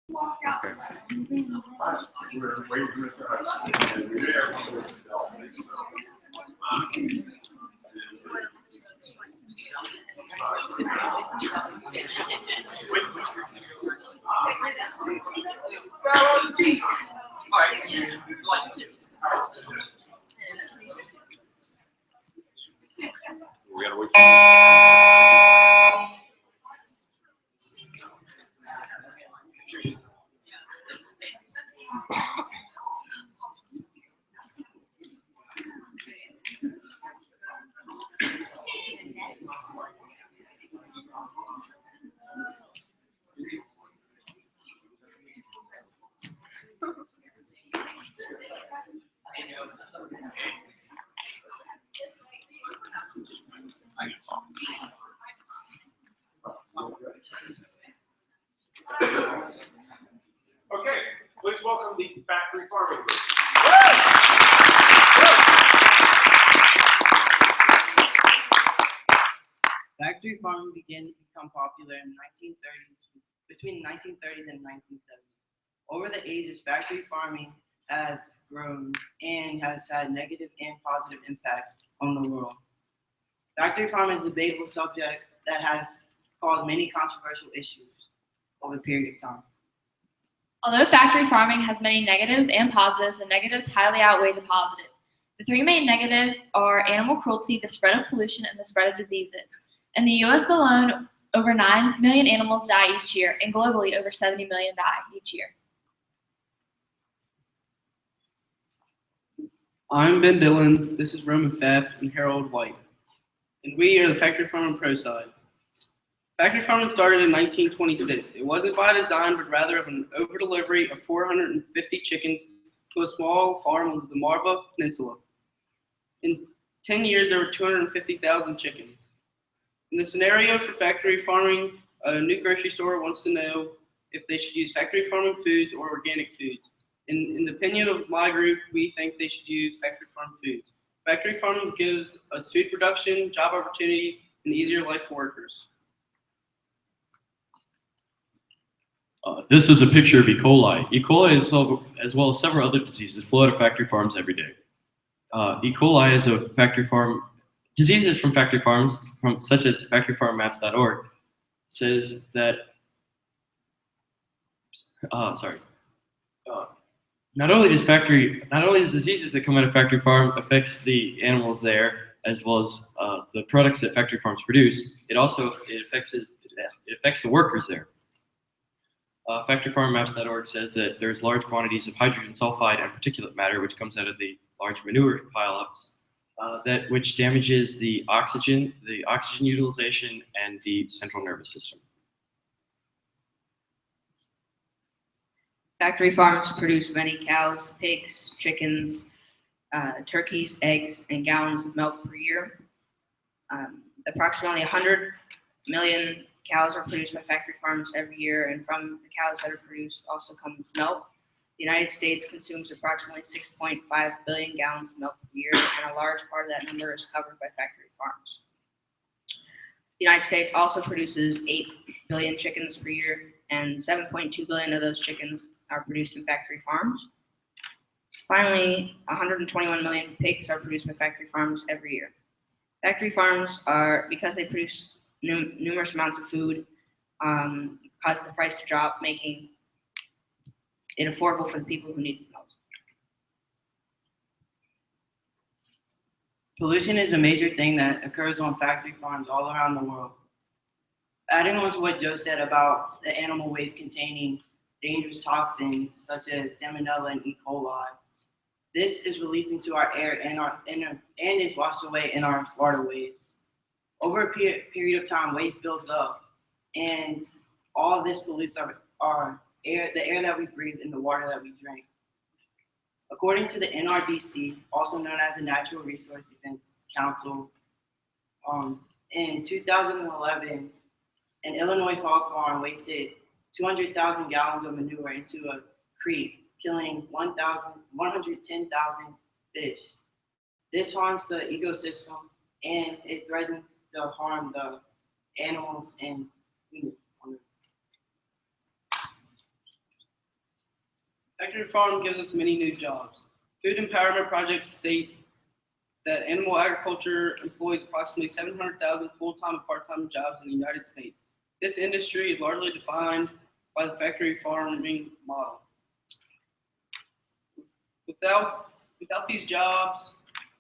Okay. We're waiting with We gotta wait. Okay, please welcome the factory farming group. Factory farming began to become popular in the 1930s, between the 1930s and 1970s. Over the ages, factory farming has grown and has had negative and positive impacts on the world. Factory farming is a debatable subject that has caused many controversial issues over a period of time. Although factory farming has many negatives and positives, the negatives highly outweigh the positives. The three main negatives are animal cruelty, the spread of pollution, and the spread of diseases. In the U.S. alone, over 9 million animals die each year, and globally, over 70 million die each year. I'm Ben Dillon, this is Roman Pfaff and Harold White, and we are the Factory Farming Pro side. Factory farming started in 1926. It wasn't by design, but rather of an over-delivery of 450 chickens to a small farm on the Marva Peninsula. In 10 years, there were 250,000 chickens. In the scenario for factory farming, a new grocery store wants to know if they should use factory farming foods or organic foods. In the opinion of my group, we think they should use factory farm foods. Factory farming gives us food production, job opportunities, and easier life for workers. This is a picture of E. coli. E. coli, as well as several other diseases, flow out of factory farms every day. E. coli is a factory farm. Diseases from factory farms, such as factoryfarmmaps.org, says that. Not only does diseases that come out of factory farm affects the animals there, as well as the products that factory farms produce, it affects the workers there. Factoryfarmmaps.org says that there's large quantities of hydrogen sulfide and particulate matter which comes out of the large manure pileups, which damages the oxygen utilization and the central nervous system. Factory farms produce many cows, pigs, chickens, turkeys, eggs, and gallons of milk per year. Approximately 100 million cows are produced by factory farms every year, and from the cows that are produced also comes milk. The United States consumes approximately 6.5 billion gallons of milk per year, and a large part of that number is covered by factory farms. The United States also produces 8 billion chickens per year, and 7.2 billion of those chickens are produced in factory farms. Finally, 121 million pigs are produced by factory farms every year. Factory farms are, because they produce numerous amounts of food, cause the price to drop, making it affordable for the people who need it most. Pollution is a major thing that occurs on factory farms all around the world. Adding on to what Joe said about the animal waste containing dangerous toxins such as salmonella and E. coli, this is released into our air and is washed away in our waterways. Over a period of time, waste builds up, and all of this pollutes our air, the air that we breathe and the water that we drink. According to the NRDC, also known as the Natural Resource Defense Council, in 2011, an Illinois hog farm wasted 200,000 gallons of manure into a creek, killing 110,000 fish. This harms the ecosystem, and it threatens to harm the animals and humans. Factory farm gives us many new jobs. Food Empowerment Project states that animal agriculture employs approximately 700,000 full-time and part-time jobs in the United States. This industry is largely defined by the factory farming model. Without these jobs,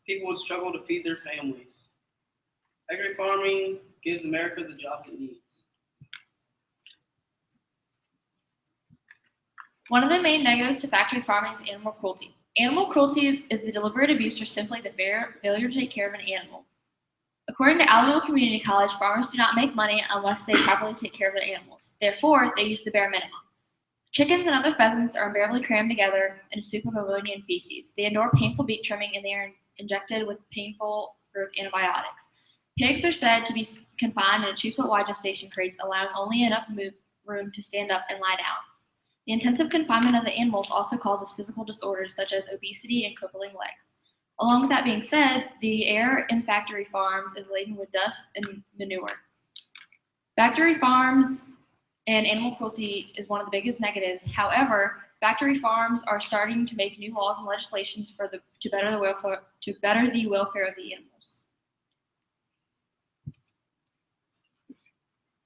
people would struggle to feed their families. Factory farming gives America the jobs it needs. One of the main negatives to factory farming is animal cruelty. Animal cruelty is the deliberate abuse or simply the failure to take care of an animal. According to Alamo Community College, farmers do not make money unless they properly take care of their animals. Therefore, they use the bare minimum. Chickens and other pheasants are invariably crammed together in a soup of ammonia and feces. They endure painful beak trimming and they are injected with painful growth antibiotics. Pigs are said to be confined in 2-foot wide gestation crates, allowing only enough room to stand up and lie down. The intensive confinement of the animals also causes physical disorders such as obesity and crippling legs. Along with that being said, the air in factory farms is laden with dust and manure. Factory farms and animal cruelty is one of the biggest negatives. However, factory farms are starting to make new laws and legislations to better the welfare of the animals.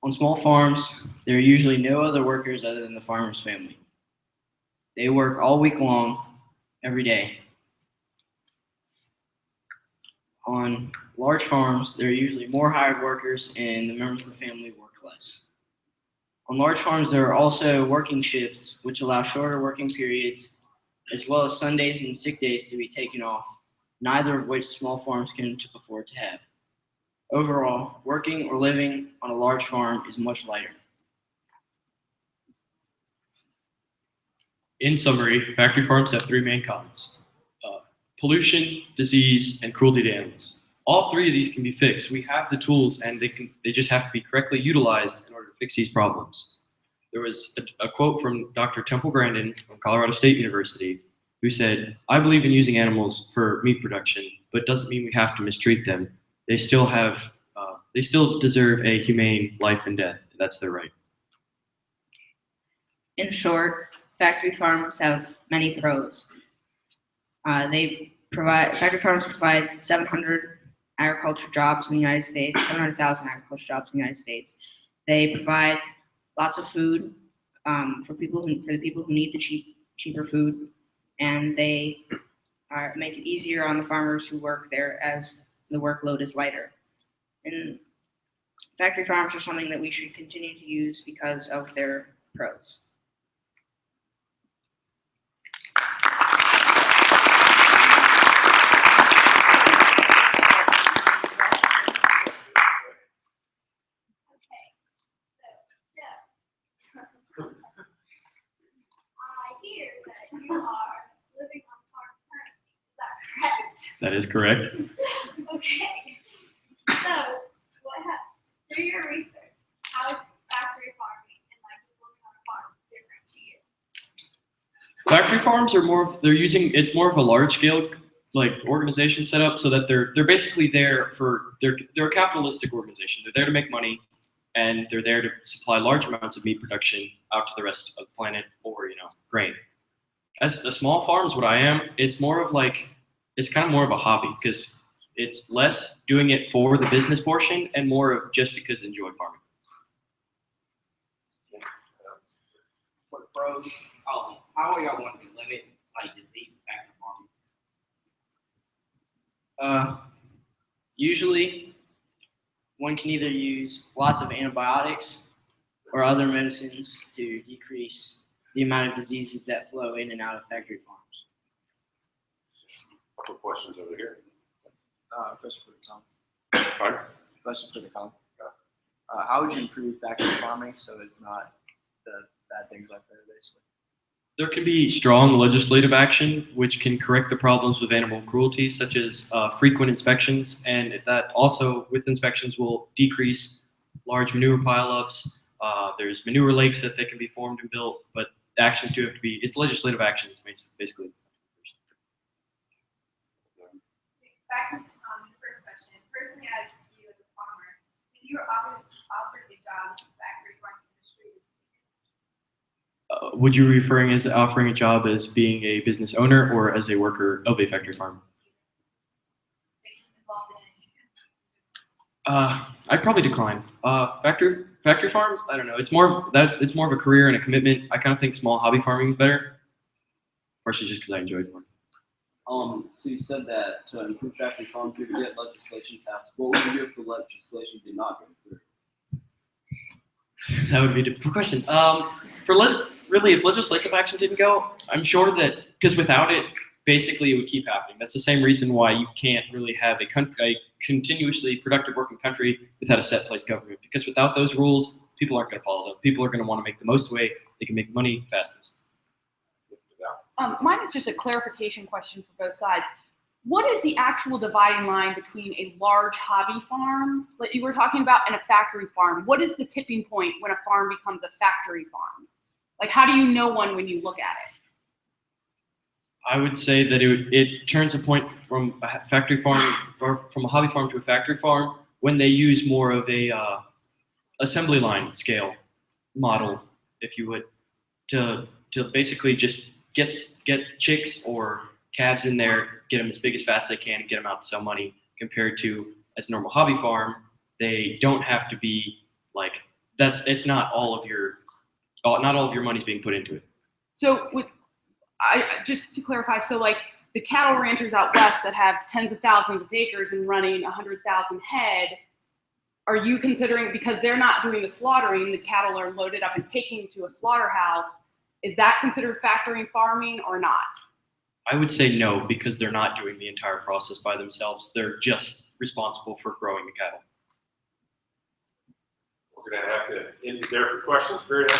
On small farms, there are usually no other workers other than the farmer's family. They work all week long, every day. On large farms, there are usually more hired workers and the members of the family work less. On large farms, there are also working shifts, which allow shorter working periods, as well as Sundays and sick days to be taken off, neither of which small farms can afford to have. Overall, working or living on a large farm is much lighter. In summary, factory farms have 3 main cons: pollution, disease, and cruelty to animals. All 3 of these can be fixed. We have the tools, and they just have to be correctly utilized in order to fix these problems. There was a quote from Dr. Temple Grandin from Colorado State University, who said, "I believe in using animals for meat production, but doesn't mean we have to mistreat them. They still deserve a humane life and death. That's their right." In short, factory farms have many pros. Factory farms provide 700 agriculture jobs in the United States, 700,000 agriculture jobs in the United States. They provide lots of food for the people who need the cheaper food, and they make it easier on the farmers who work there as the workload is lighter. And factory farms are something that we should continue to use because of their pros. I hear that you are living on farm currently. Is that correct? That is correct. Okay. So, through your research, how is factory farming and just living on a farm different to you? Factory farms are it's more of a large scale organization set up so that they're basically they're a capitalistic organization. They're there to make money, and they're there to supply large amounts of meat production out to the rest of the planet, or grain. As a small farm is what I am, it's kind of more of a hobby, because it's less doing it for the business portion and more of just because I enjoy farming. For the pros, how are y'all going to limit disease in factory farming? Usually, one can either use lots of antibiotics or other medicines to decrease the amount of diseases that flow in and out of factory farms. Couple questions over here. Question for the council. Pardon? Question for the council. How would you improve factory farming so it's not the bad things like that, basically? There can be strong legislative action which can correct the problems with animal cruelty, such as frequent inspections, and that also with inspections will decrease large manure pileups. There's manure lakes that they can be formed and built, but actions do have to be, it's legislative actions basically. Back to the first question. Personally, as you as a farmer, if you were offered the job in the factory farming industry, Would you be referring as offering a job as being a business owner or as a worker of a factory farm? I'd probably decline. Factory farms, I don't know. It's more of that. It's more of a career and a commitment. I kind of think small hobby farming is better. Partially just because I enjoy it more. So you said that to improve factory farms, you would get legislation passed. What would you do if the legislation did not go through? That would be a difficult question. Really, if legislative action didn't go, I'm sure that because without it, basically it would keep happening. That's the same reason why you can't really have a continuously productive working country without a set place government. Because without those rules, people aren't going to follow them. People are going to want to make the most way they can make money fastest. Mine is just a clarification question for both sides. What is the actual dividing line between a large hobby farm, like you were talking about, and a factory farm? What is the tipping point when a farm becomes a factory farm? Like, how do you know one when you look at it? I would say that it turns a point from a factory farm or from a hobby farm to a factory farm when they use more of a assembly line scale model, if you would, to basically just get chicks or calves in there, get them as big as fast as they can, and get them out to sell money. Compared to as a normal hobby farm, they don't have to be like that's. It's not all of your money's being put into it. So just to clarify, so like the cattle ranchers out west that have tens of thousands of acres and running 100,000 head, are you considering, because they're not doing the slaughtering, the cattle are loaded up and taken to a slaughterhouse, is that considered factory farming or not? I would say no, because they're not doing the entire process by themselves. They're just responsible for growing the cattle. We're going to have to end it there for questions. Very nice.